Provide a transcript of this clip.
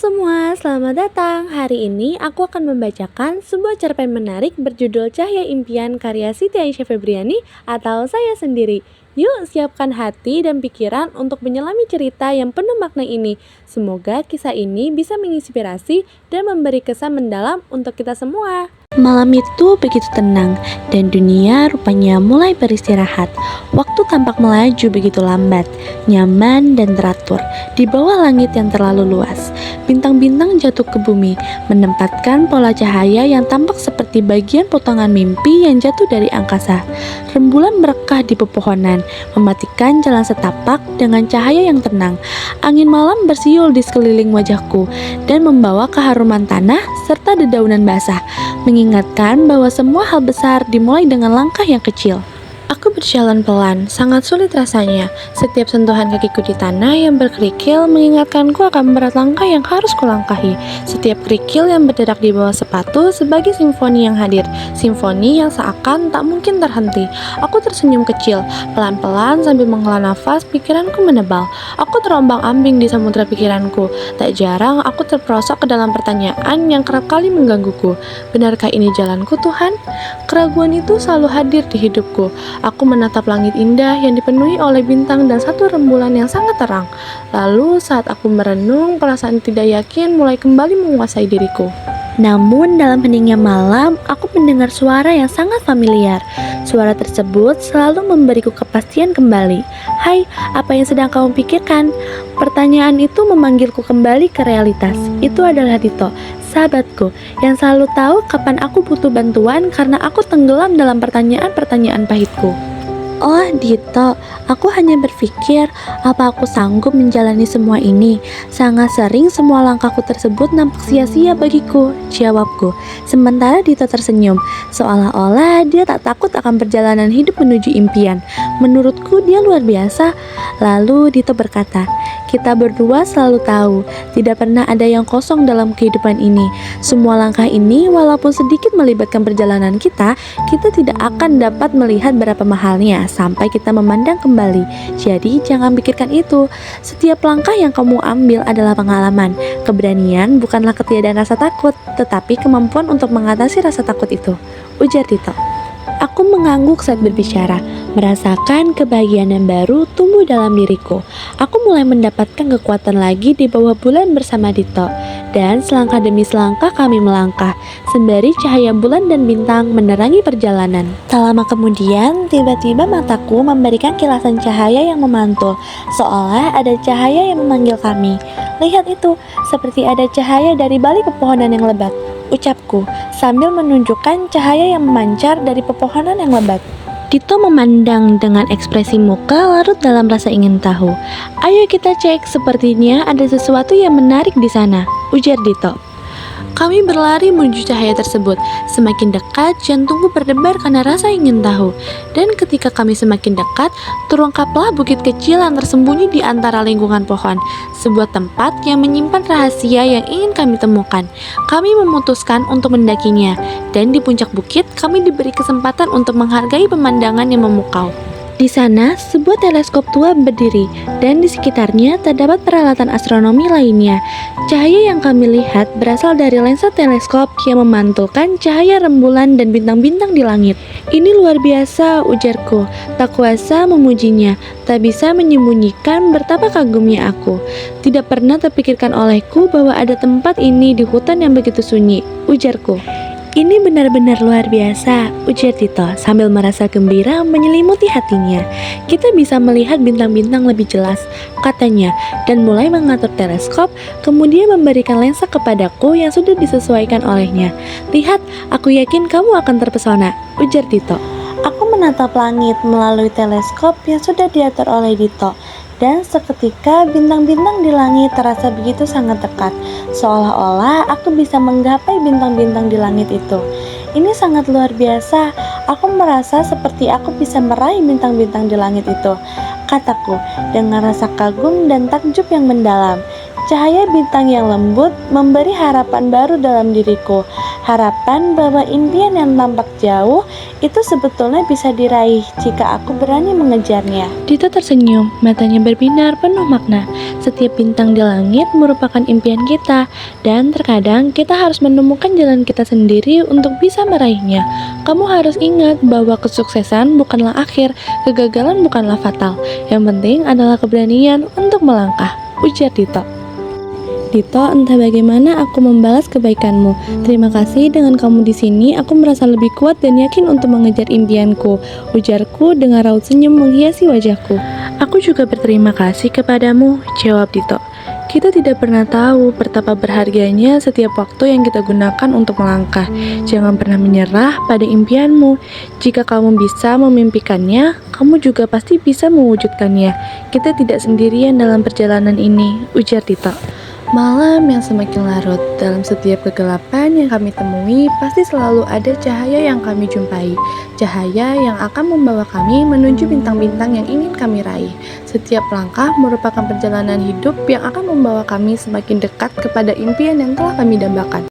semua, selamat datang. Hari ini aku akan membacakan sebuah cerpen menarik berjudul Cahaya Impian karya Siti Aisyah Febriani atau Saya Sendiri. Yuk siapkan hati dan pikiran untuk menyelami cerita yang penuh makna ini. Semoga kisah ini bisa menginspirasi dan memberi kesan mendalam untuk kita semua. Malam itu begitu tenang dan dunia rupanya mulai beristirahat. Waktu tampak melaju begitu lambat, nyaman dan teratur di bawah langit yang terlalu luas. Bintang-bintang jatuh ke bumi, menempatkan pola cahaya yang tampak seperti bagian potongan mimpi yang jatuh dari angkasa. Rembulan merekah di pepohonan, mematikan jalan setapak dengan cahaya yang tenang. Angin malam bersiul di sekeliling wajahku dan membawa keharuman tanah serta dedaunan basah, mengingatkan bahwa semua hal besar dimulai dengan langkah yang kecil. Aku berjalan pelan, sangat sulit rasanya. Setiap sentuhan kakiku di tanah yang berkerikil mengingatkanku akan berat langkah yang harus kulangkahi. Setiap kerikil yang berderak di bawah sepatu sebagai simfoni yang hadir, simfoni yang seakan tak mungkin terhenti. Aku tersenyum kecil, pelan-pelan sambil menghela nafas, pikiranku menebal. Aku terombang-ambing di samudera pikiranku. Tak jarang aku terperosok ke dalam pertanyaan yang kerap kali menggangguku. Benarkah ini jalanku, Tuhan? Keraguan itu selalu hadir di hidupku. Aku menatap langit indah yang dipenuhi oleh bintang dan satu rembulan yang sangat terang. Lalu saat aku merenung, perasaan tidak yakin mulai kembali menguasai diriku. Namun dalam heningnya malam, aku mendengar suara yang sangat familiar. Suara tersebut selalu memberiku kepastian kembali. Hai, apa yang sedang kamu pikirkan? Pertanyaan itu memanggilku kembali ke realitas. Itu adalah Dito, sahabatku, yang selalu tahu kapan aku butuh bantuan karena aku tenggelam dalam pertanyaan-pertanyaan pahitku. Oh Dito, aku hanya berpikir apa aku sanggup menjalani semua ini. Sangat sering semua langkahku tersebut nampak sia-sia bagiku, jawabku. Sementara Dito tersenyum, seolah-olah dia tak takut akan perjalanan hidup menuju impian. Menurutku dia luar biasa. Lalu Dito berkata, kita berdua selalu tahu, tidak pernah ada yang kosong dalam kehidupan ini. Semua langkah ini walaupun sedikit melibatkan perjalanan kita tidak akan dapat melihat berapa mahalnya sampai kita memandang kembali. Jadi jangan pikirkan itu. Setiap langkah yang kamu ambil adalah pengalaman. Keberanian bukanlah ketiadaan rasa takut, tetapi kemampuan untuk mengatasi rasa takut itu, ujar Dito. Aku mengangguk saat berbicara, merasakan kebahagiaan yang baru tumbuh dalam diriku. Aku mulai mendapatkan kekuatan lagi di bawah bulan bersama Dito. Dan selangkah demi selangkah kami melangkah, sembari cahaya bulan dan bintang menerangi perjalanan. Tak lama kemudian, tiba-tiba mataku memberikan kilasan cahaya yang memantul, seolah ada cahaya yang memanggil kami. Lihat itu, seperti ada cahaya dari balik pepohonan yang lebat, ucapku, sambil menunjukkan cahaya yang memancar dari pepohonan yang lebat. Dito memandang dengan ekspresi muka larut dalam rasa ingin tahu. Ayo kita cek, sepertinya ada sesuatu yang menarik di sana, ujar Dito. Kami berlari menuju cahaya tersebut. Semakin dekat, jantungku berdebar karena rasa ingin tahu. Dan ketika kami semakin dekat, terungkaplah bukit kecil yang tersembunyi di antara lingkungan pohon. Sebuah tempat yang menyimpan rahasia yang ingin kami temukan. Kami memutuskan untuk mendakinya. Dan di puncak bukit, kami diberi kesempatan untuk menghargai pemandangan yang memukau. Di sana, sebuah teleskop tua berdiri, dan di sekitarnya terdapat peralatan astronomi lainnya. Cahaya yang kami lihat berasal dari lensa teleskop yang memantulkan cahaya rembulan dan bintang-bintang di langit. Ini luar biasa, ujarku. Tak kuasa memujinya, tak bisa menyembunyikan betapa kagumnya aku. Tidak pernah terpikirkan olehku bahwa ada tempat ini di hutan yang begitu sunyi, ujarku. Ini benar-benar luar biasa, ujar Dito sambil merasa gembira menyelimuti hatinya. Kita bisa melihat bintang-bintang lebih jelas, katanya, dan mulai mengatur teleskop, kemudian memberikan lensa kepadaku yang sudah disesuaikan olehnya. Lihat, aku yakin kamu akan terpesona, ujar Dito. Aku menatap langit melalui teleskop yang sudah diatur oleh Dito. Dan seketika bintang-bintang di langit terasa begitu sangat dekat, seolah-olah aku bisa menggapai bintang-bintang di langit itu. Ini sangat luar biasa, aku merasa seperti aku bisa meraih bintang-bintang di langit itu, kataku dengan rasa kagum dan takjub yang mendalam. Cahaya bintang yang lembut memberi harapan baru dalam diriku. Harapan bahwa impian yang tampak jauh itu sebetulnya bisa diraih jika aku berani mengejarnya. Dito tersenyum, matanya berbinar penuh makna. Setiap bintang di langit merupakan impian kita, dan terkadang kita harus menemukan jalan kita sendiri untuk bisa meraihnya. Kamu harus ingat bahwa kesuksesan bukanlah akhir, kegagalan bukanlah fatal. Yang penting adalah keberanian untuk melangkah, ujar Dito. Dito, entah bagaimana aku membalas kebaikanmu. Terima kasih, dengan kamu di sini, aku merasa lebih kuat dan yakin untuk mengejar impianku, ujarku dengan raut senyum menghiasi wajahku. Aku juga berterima kasih kepadamu, jawab Dito. Kita tidak pernah tahu betapa berharganya setiap waktu yang kita gunakan untuk melangkah. Jangan pernah menyerah pada impianmu. Jika kamu bisa memimpikannya, kamu juga pasti bisa mewujudkannya. Kita tidak sendirian dalam perjalanan ini, ujar Dito. Malam yang semakin larut, dalam setiap kegelapan yang kami temui, pasti selalu ada cahaya yang kami jumpai. Cahaya yang akan membawa kami menuju bintang-bintang yang ingin kami raih. Setiap langkah merupakan perjalanan hidup yang akan membawa kami semakin dekat kepada impian yang telah kami dambakan.